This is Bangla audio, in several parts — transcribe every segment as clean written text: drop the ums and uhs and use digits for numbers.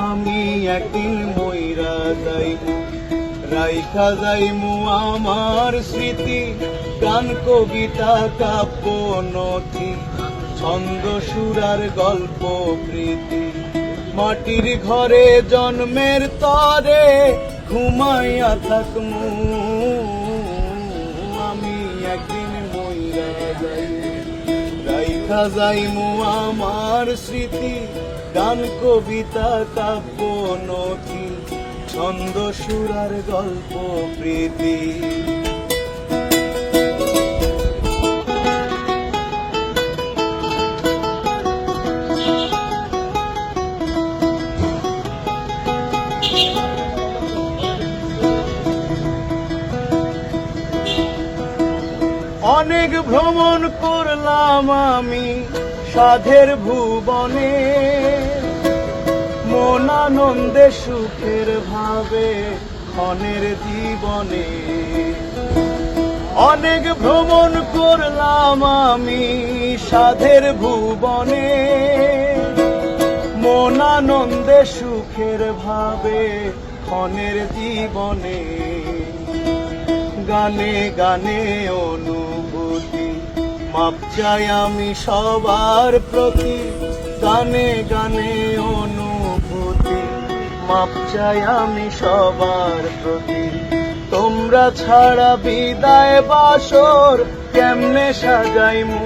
আমি একদিন মইরা যাইমু, রাইখা যাইমু আমার স্মৃতি, গান কবিতা কাব্য নথি, ছন্দ সুরার গল্প প্রীতি। মাটির ঘরে জন্মের তরে ঘুমাইয়া থাকমু, আমি একদিন মইরা যাইমু, রাইখা যাইমু আমার স্মৃতি, গান কবিতা কাব্য নথি, ছন্দ সুরার গল্প প্রীতি। অনেক ভ্রমণ করলাম আমি সাধের ভুবনে, মন আনন্দে সুখের ভাবে ক্ষণের জীবনে। অনেক ভ্রমণ করলাম আমি সাধের ভুবনে, মন আনন্দে সুখের ভাবে ক্ষণের জীবনে। গানে গানে অনুভূতি মাপ চাই আমি সবার প্রতি, গানে গানে অনুভূতি মাপ চাই আমি সবার প্রতি। তোমরা ছাড়া বিদায় বাসর কেমনে সাজাইমু,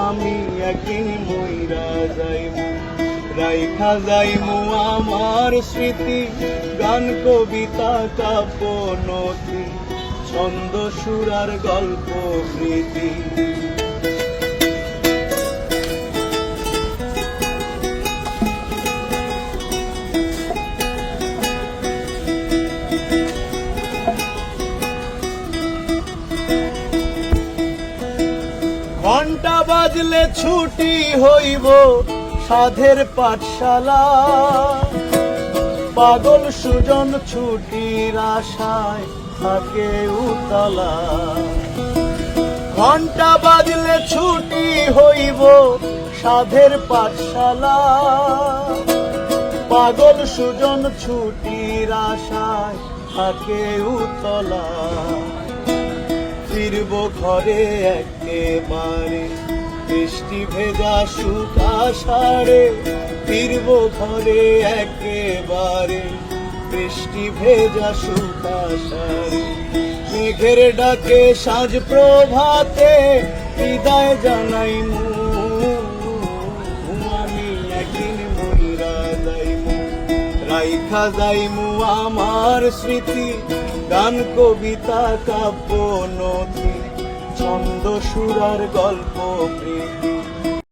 আমি একদিন মইরা যাইমু, রাইখা যাইমু আমার স্মৃতি, গান কবিতা কাব্য নথি, ছন্দ সুরার গল্প প্রীতি। ঘন্টা বাজলে ছুটি হইব সাধের পাঠশালা, পাগল সুজন ছুটির আশায় থাকে উতলা। ঘন্টা বাজলে ছুটি হইব সাধের পাঠশালা, পাগল সুজন ছুটির আশায় থাকে উতলা। ফিরব ঘরে একেবারে বৃষ্টি ভেজা সুখ আষাঢ়ে, ফিরব ঘরে একেবারে বৃষ্টি ভেজা সুখ আষাঢ়ে। মেঘের ডাকে সাঁঝ প্রভাতে বিদায় জানাইমু, আমি একদিন মইরা যাইমু, রাইখা যাইমু আমার স্মৃতি, গান কবিতা কাব্য নথি, ছন্দ সুরার গল্প প্রীতি।